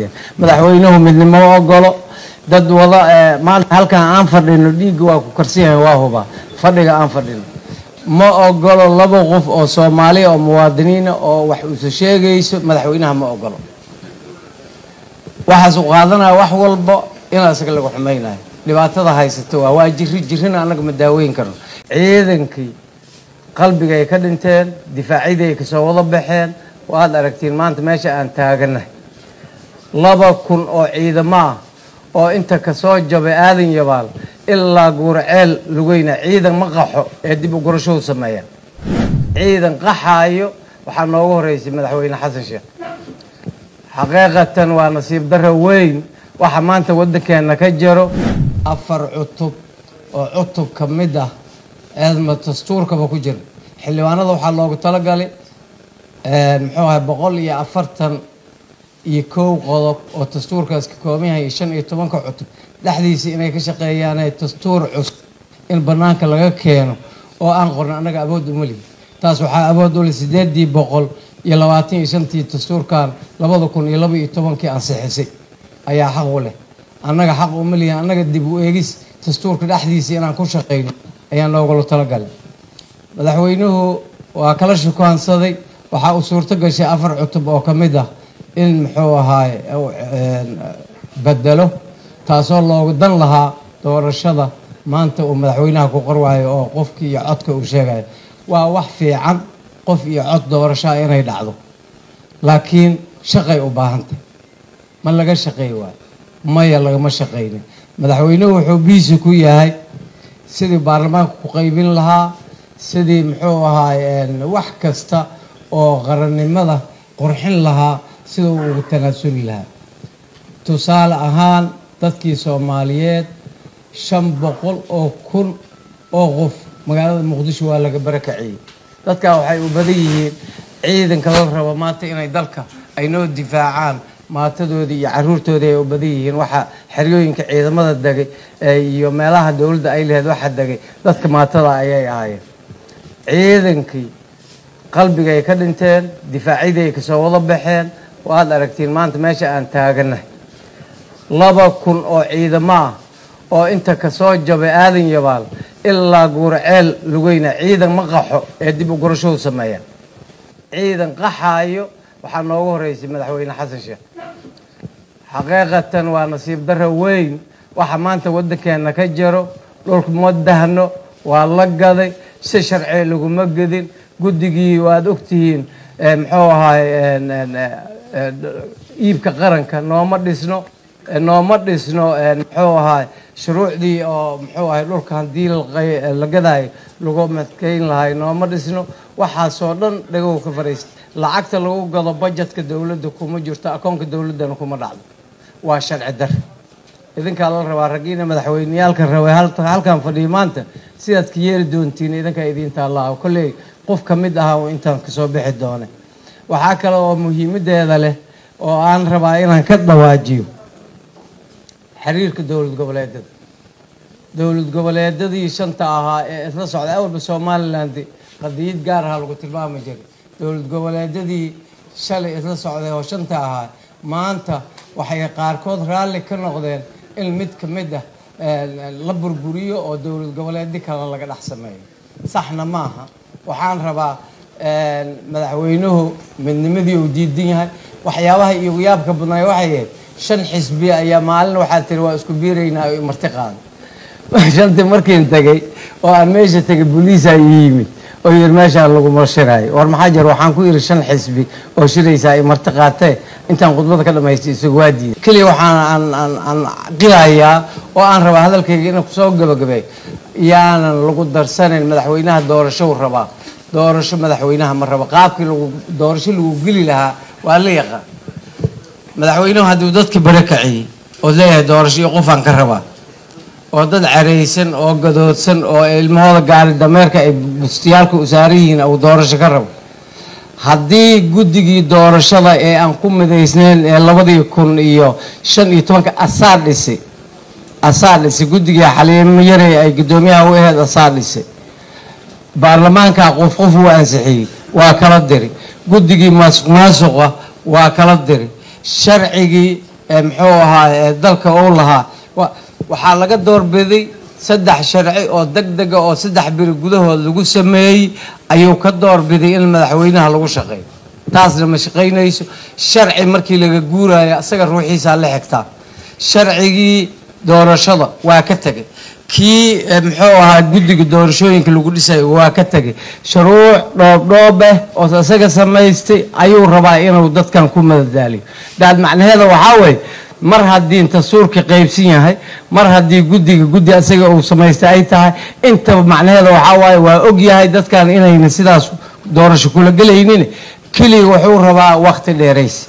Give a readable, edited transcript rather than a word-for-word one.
madaxweynuhu midnimo ogolo dad wada maanta halkan aan fadhino dhiig waa ku karsiyan waa huba fadhiga aan fadhino ma ogolo laba qof oo Soomaali oo muwaadiniin oo wax u sheegayso madaxweynaha ma ogolo waxa soo qaadanaa wax walba in asaga lagu xumeeynayo dhibaatada haysato waa jirina anaga ma daaweyn karno ciidankii qalbiga ay ka dhinteen difaaciday ay ka soo wada baxeen waad aragtiin maanta meesha aan taaganahay 2,000 oo ciidamo oo inta ka soo jabay aadan yabaal ilaa Gurceel lugayna ciidan ma qaxo ee dib u gurasho sameeya ciidan qaxaayo waxa noogu horeysay madaxweyne Xasan Sheekh xaqiiqatan waa nasiib darro weyn waxa maanta wadankeena ka jiro 4 cutub oo cutub kamid ah eedma dastuurka ku jira xildhibaanada waxa loogu talagalay muxuu ahaa 140 iyo koow qodob oo dastuurkaas ka kooban yahay 15 cutub dhaxdiisa inay ka shaqeeyaan dastuur cusub in banaanka laga keeno oo aan qoran anaga awood u mali taas waxa awood u leh 825 dastuurkan 2012 aan saxisay ayaa xaq u leh anaga xaq u mali anaga dib u eegis dastuurka dhaxdiisa inaan ku shaqeyno ayaan loogu talagalay madaxweynuhu waa kala shaqaansaday waxa uu suurto gashay 4 cutub oo kamid ah in muxuu ahaay badalo taasoo loogu dan lahaa doorashada maanta uu madaxweynaha ku qorwaayo oo qofkii iyo codka uu sheegay waa wax fiican qof iyo cod doorasho inay dhacdo laakiin shaqay u baahantay ma laga shaqeey waa maya lagama shaqeeynin madaxweynuhu wuxuu biisi ku yahay sidii baarlamaanka ku qaybin lahaa sidii muxuu ahaay wax kasta oo qarannimada qurxin lahaa sida uu tanaasuli lahaa tusaale ahaan dadkii Soomaaliyeed 500 oo kun oo qof magaalada Muqdisho waa laga barakacay dadka waxay u badan yihiin ciidanka la rabo maanta inay dalka ay noo difaacaan maatadooda iyo caruurtooda ay u badan yihiin waxa xeriyooyinka ciidamada dagay iyo meelaha dawladda ay leedahay waxa dagay dadka maatada ayay ahaayeen ciidankii qalbiga ay ka dhinteen difaaciday ay ka soo wada baxeen waad aragtiin maanta meesha aan taaganahay 2,000 oo ciidamo oo inta ka soo jabay aadan yabaal ilaa Gurceel lugayna ciidan ma qaxo ee dib u gurasho sameeya ciidan qaxaayo waxa noogu horeysay madaxweyne Xasan Sheekh xaqiiqatan waa nasiib darro weyn waxa maanta wadankeena ka jiro dhulka madahno waa la gaday si sharci lagu ma gadin gudigii waad ogtihiin muxuu ahaay iibka qaranka nooma dhisno muxuu ahaay shuruucdii oo muxuu ahaay dhulka hadii la gaday lagu madkeyn lahay nooma dhisno waxa soo dhan dhagow ka fariistay lacagta lagu gado budgetka dawladda kuma jirto akoonka dawladana kuma dhacdo waa sharci dar idinka la rabaa ragiina madaxweyneyaalka rabay halkan fadhiyo maanta sidaas ka yeeri doontiin idinka idinta Allah kullee qof kamid ah oo intaan ka soo bixi doona waxa kale oo muhiimadeeda leh oo aan rabaa inaan ka dhawaajiyo xiriirka dawlad goboleedyadii shanta ahaa ee isla socday awalba Soomaaliland qadiyad gaar ah lagu tilmaamay jiray dawlad goboleedyadii shalay isla socday oo shanta ahaa maanta waxay qaarkood raalli ka noqdeen in mid kamid ah la burburiyo oo dawlad goboleedyada kale laga dhax sameeyo saxna maaha waxaan rabaa madaxweynuhu midnimadii uu diidan yahay waxyaabaha iyo yaabka badnaa waxay 5 xisbi ayaa maalin waxa tiri waa isku biireynaa ay marti qaad shanta markii tagay oo aan meesha tagay booliis ay yimid oo yir meesha lagu marshiraay war maxaa jir waxaan ku yiri 5 xisbi oo shiraysa ay marti qaatay intaan khudbada ka dhameystay isagu waadi kaliya waxaan aan qiraaya oo aan rabaa hadalkayga inaan ku soo gabagabay yaanan lagu darsanin madaxweynaha doorasho rabaa doorasho madaxweynaha ma rabo qaabkii lagu doorasho lagu geli lahaa waa la yaqaan madaxweynuhu haduu dadka barakacay oo leeyahay doorasho qof aan ka rabaa oo dad careysan oo gadoodsan oo ilmahooda gaari dameerka ay bustiyaalka u saariyiin oo doorasho ka rabo haddii gudigii doorashada ee aan ku midaysneen ee 2015 asaadisi gudigii Xaliimo Yare ay gudoomiyaha u ahayd asaadisi baarlamaanka qof uu ansixiyay waa kala diri gudigii maasuqa waa kala diri sharcigii محوها دلك أولها وحالة دور بذي سدح شرعي أو دق أو سدح برجوده اللي سمي أيو كدور بذي المدحوينها لو شقي تاس لما شقينا يسو الشرعي مركي لجورا يا سجر روحي سالح حكتا شرعي دور الشضا وكتجي كي محوها جدي دور شوين كل جودي سي وكتجي شروع ربه أو سجر سميستي أيو رباعين ودت كان كم ذلك ده معنى هذا وحاول مر هالدين تصور كقيبسية هاي مر هالدي جدي أسجع أو سمايستعيتها أنت معنى هذا وحواي وأجي هاي دت كان إنا ينسيداس دور شكله قليلين كلي وحور ربع وقت الرئيس